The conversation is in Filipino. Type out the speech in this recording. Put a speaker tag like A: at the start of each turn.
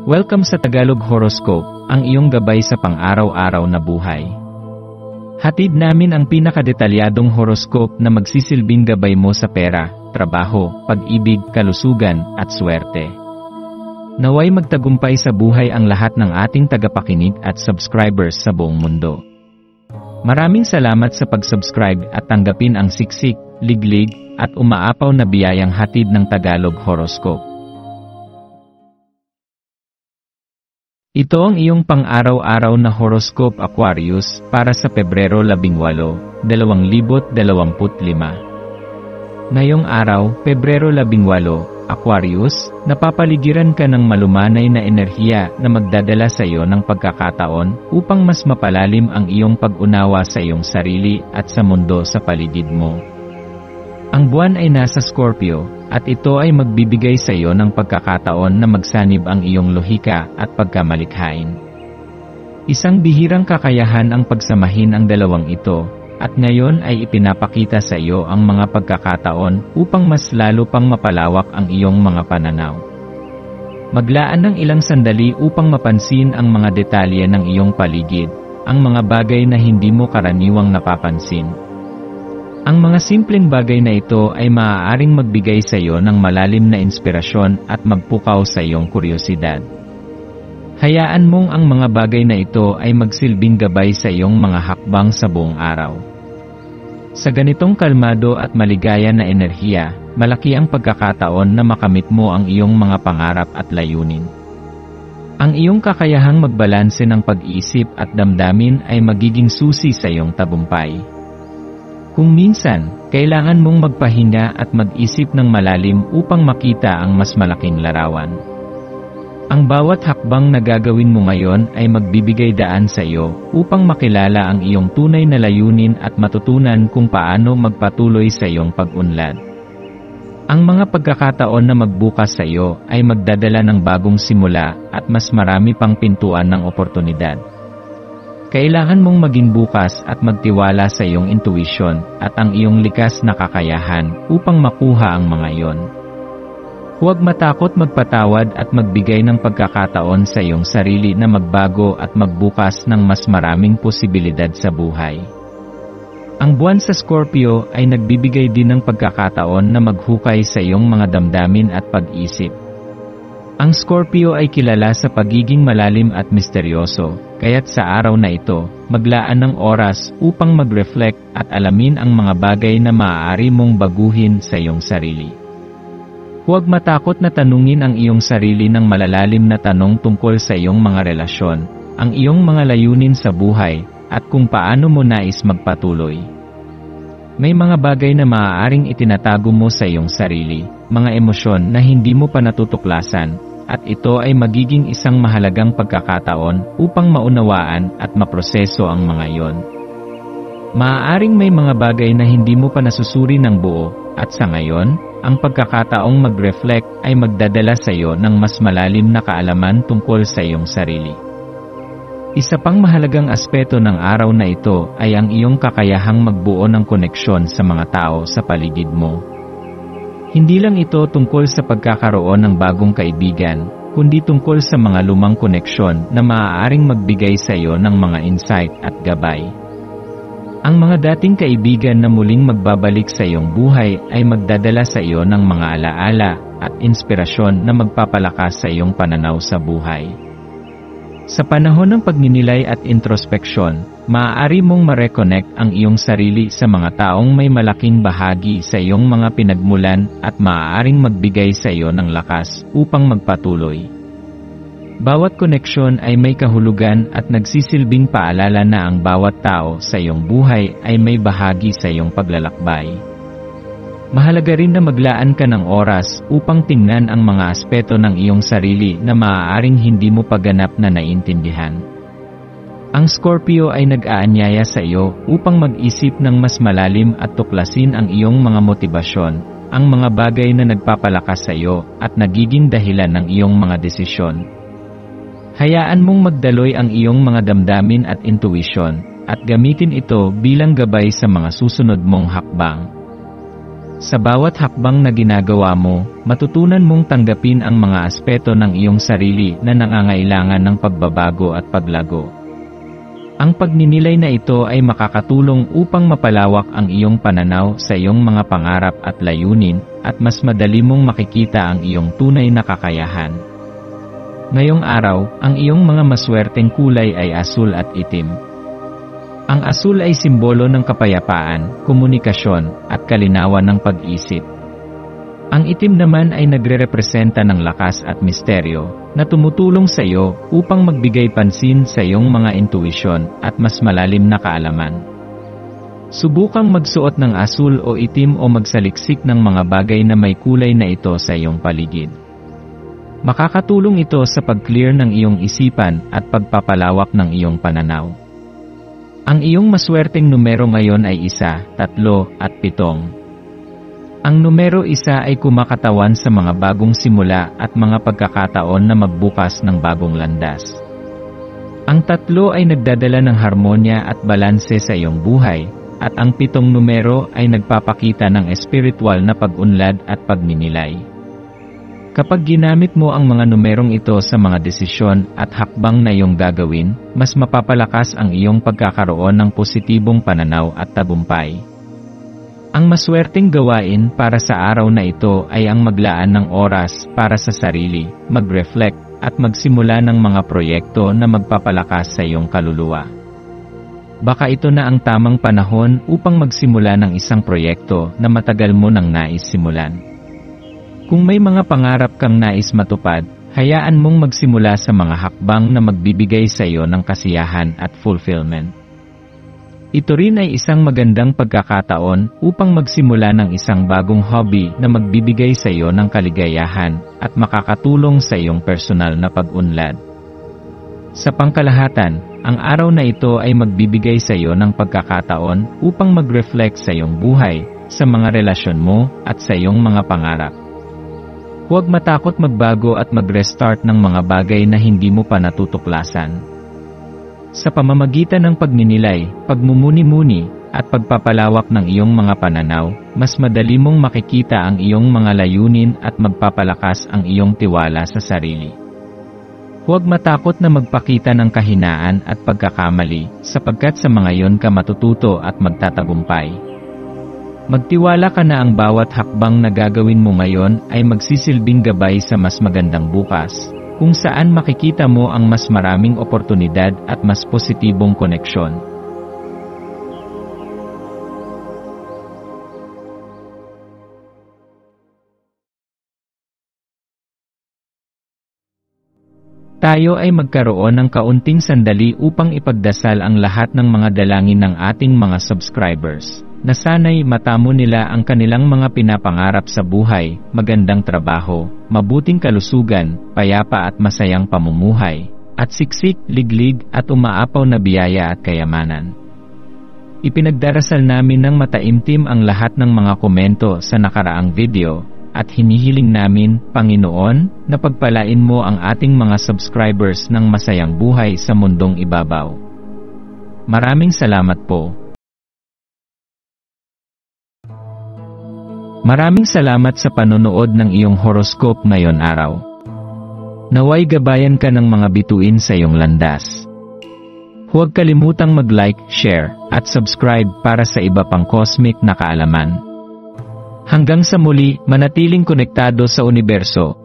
A: Welcome sa Tagalog Horoscope, ang iyong gabay sa pang-araw-araw na buhay. Hatid namin ang pinakadetalyadong horoscope na magsisilbing gabay mo sa pera, trabaho, pag-ibig, kalusugan, at swerte. Naway magtagumpay sa buhay ang lahat ng ating tagapakinig at subscribers sa buong mundo. Maraming salamat sa pag-subscribe at tanggapin ang siksik, liglig, at umaapaw na biyayang hatid ng Tagalog Horoscope. Ito ang iyong pang-araw-araw na horoscope Aquarius para sa Pebrero 18, 2025. Ngayong araw, Pebrero 18, Aquarius, napapaligiran ka ng malumanay na enerhiya na magdadala sa iyo ng pagkakataon upang mas mapalalim ang iyong pag-unawa sa iyong sarili at sa mundo sa paligid mo. Ang buwan ay nasa Scorpio, at ito ay magbibigay sa iyo ng pagkakataon na magsanib ang iyong lohika at pagkamalikhain. Isang bihirang kakayahan ang pagsamahin ang dalawang ito, at ngayon ay ipinapakita sa iyo ang mga pagkakataon upang mas lalo pang mapalawak ang iyong mga pananaw. Maglaan ng ilang sandali upang mapansin ang mga detalye ng iyong paligid, ang mga bagay na hindi mo karaniwang napapansin. Ang mga simpleng bagay na ito ay maaaring magbigay sa iyo ng malalim na inspirasyon at magpukaw sa iyong kuryosidad. Hayaan mong ang mga bagay na ito ay magsilbing gabay sa iyong mga hakbang sa buong araw. Sa ganitong kalmado at maligaya na enerhiya, malaki ang pagkakataon na makamit mo ang iyong mga pangarap at layunin. Ang iyong kakayahang magbalanse ng pag-iisip at damdamin ay magiging susi sa iyong tagumpay. Kung minsan, kailangan mong magpahinga at mag-isip ng malalim upang makita ang mas malaking larawan. Ang bawat hakbang na gagawin mo ngayon ay magbibigay daan sa iyo upang makilala ang iyong tunay na layunin at matutunan kung paano magpatuloy sa iyong pag-unlad. Ang mga pagkakataon na magbukas sa iyo ay magdadala ng bagong simula at mas marami pang pintuan ng oportunidad. Kailangan mong maging bukas at magtiwala sa iyong intuition at ang iyong likas na kakayahan upang makuha ang mga iyon. Huwag matakot magpatawad at magbigay ng pagkakataon sa iyong sarili na magbago at magbukas ng mas maraming posibilidad sa buhay. Ang buwan sa Scorpio ay nagbibigay din ng pagkakataon na maghukay sa iyong mga damdamin at pag-isip. Ang Scorpio ay kilala sa pagiging malalim at misteryoso, kaya't sa araw na ito, maglaan ng oras upang mag-reflect at alamin ang mga bagay na maaari mong baguhin sa iyong sarili. Huwag matakot na tanungin ang iyong sarili ng malalalim na tanong tungkol sa iyong mga relasyon, ang iyong mga layunin sa buhay, at kung paano mo nais magpatuloy. May mga bagay na maaaring itinatago mo sa iyong sarili, mga emosyon na hindi mo pa natutuklasan, at ito ay magiging isang mahalagang pagkakataon upang maunawaan at maproseso ang mga iyon. Maaaring may mga bagay na hindi mo pa nasusuri ng buo, at sa ngayon, ang pagkakataong mag-reflect ay magdadala sa iyo ng mas malalim na kaalaman tungkol sa iyong sarili. Isa pang mahalagang aspeto ng araw na ito ay ang iyong kakayahang magbuo ng koneksyon sa mga tao sa paligid mo. Hindi lang ito tungkol sa pagkakaroon ng bagong kaibigan, kundi tungkol sa mga lumang koneksyon na maaaring magbigay sa iyo ng mga insight at gabay. Ang mga dating kaibigan na muling magbabalik sa iyong buhay ay magdadala sa iyo ng mga alaala at inspirasyon na magpapalakas sa iyong pananaw sa buhay. Sa panahon ng pagninilay at introspeksyon, maaari mong ma-reconnect ang iyong sarili sa mga taong may malaking bahagi sa iyong mga pinagmulan at maaaring magbigay sa iyo ng lakas upang magpatuloy. Bawat koneksyon ay may kahulugan at nagsisilbing paalala na ang bawat tao sa iyong buhay ay may bahagi sa iyong paglalakbay. Mahalaga rin na maglaan ka ng oras upang tingnan ang mga aspeto ng iyong sarili na maaaring hindi mo paganap na naiintindihan. Ang Scorpio ay nag-aanyaya sa iyo upang mag-isip ng mas malalim at tuklasin ang iyong mga motibasyon, ang mga bagay na nagpapalakas sa iyo at nagiging dahilan ng iyong mga desisyon. Hayaan mong magdaloy ang iyong mga damdamin at intuition, at gamitin ito bilang gabay sa mga susunod mong hakbang. Sa bawat hakbang na ginagawa mo, matutunan mong tanggapin ang mga aspeto ng iyong sarili na nangangailangan ng pagbabago at paglago. Ang pagninilay na ito ay makakatulong upang mapalawak ang iyong pananaw sa iyong mga pangarap at layunin, at mas madali mong makikita ang iyong tunay na kakayahan. Ngayong araw, ang iyong mga maswerteng kulay ay asul at itim. Ang asul ay simbolo ng kapayapaan, komunikasyon, at kalinawan ng pag-isip. Ang itim naman ay nagrerepresenta ng lakas at misteryo, na tumutulong sa iyo upang magbigay pansin sa iyong mga intuisyon at mas malalim na kaalaman. Subukang magsuot ng asul o itim o magsaliksik ng mga bagay na may kulay na ito sa iyong paligid. Makakatulong ito sa pag-clear ng iyong isipan at pagpapalawak ng iyong pananaw. Ang iyong maswerteng numero ngayon ay 1, 3, at 7. Ang numero 1 ay kumakatawan sa mga bagong simula at mga pagkakataon na magbukas ng bagong landas. Ang 3 ay nagdadala ng harmonya at balanse sa iyong buhay, at ang 7 numero ay nagpapakita ng espiritual na pag-unlad at pagninilay. Kapag ginamit mo ang mga numerong ito sa mga desisyon at hakbang na iyong gagawin, mas mapapalakas ang iyong pagkakaroon ng positibong pananaw at tagumpay. Ang maswerteng gawain para sa araw na ito ay ang maglaan ng oras para sa sarili, mag-reflect, at magsimula ng mga proyekto na magpapalakas sa iyong kaluluwa. Baka ito na ang tamang panahon upang magsimula ng isang proyekto na matagal mo nang nais simulan. Kung may mga pangarap kang nais matupad, hayaan mong magsimula sa mga hakbang na magbibigay sa iyo ng kasiyahan at fulfillment. Ito rin ay isang magandang pagkakataon upang magsimula ng isang bagong hobby na magbibigay sa iyo ng kaligayahan at makakatulong sa iyong personal na pag-unlad. Sa pangkalahatan, ang araw na ito ay magbibigay sa iyo ng pagkakataon upang mag-reflect sa iyong buhay, sa mga relasyon mo, at sa iyong mga pangarap. Huwag matakot magbago at mag-restart ng mga bagay na hindi mo pa natutuklasan. Sa pamamagitan ng pagninilay, pagmumuni-muni, at pagpapalawak ng iyong mga pananaw, mas madali mong makikita ang iyong mga layunin at magpapalakas ang iyong tiwala sa sarili. Huwag matakot na magpakita ng kahinaan at pagkakamali, sapagkat sa mga iyon ka matututo at magtatagumpay. Magtiwala ka na ang bawat hakbang na gagawin mo ngayon ay magsisilbing gabay sa mas magandang bukas, kung saan makikita mo ang mas maraming oportunidad at mas positibong koneksyon. Tayo ay magkaroon ng kaunting sandali upang ipagdasal ang lahat ng mga dalangin ng ating mga subscribers, na sana'y matamo nila ang kanilang mga pinapangarap sa buhay, magandang trabaho, mabuting kalusugan, payapa at masayang pamumuhay, at siksik, liglig, at umaapaw na biyaya at kayamanan. Ipinagdarasal namin ng mataimtim ang lahat ng mga komento sa nakaraang video, at hinihiling namin, Panginoon, na pagpalain mo ang ating mga subscribers ng masayang buhay sa mundong ibabaw. Maraming salamat po. Maraming salamat sa panonood ng iyong horoscope ngayon araw. Naway gabayan ka ng mga bituin sa iyong landas. Huwag kalimutang mag-like, share, at subscribe para sa iba pang cosmic na kaalaman. Hanggang sa muli, manatiling konektado sa universo,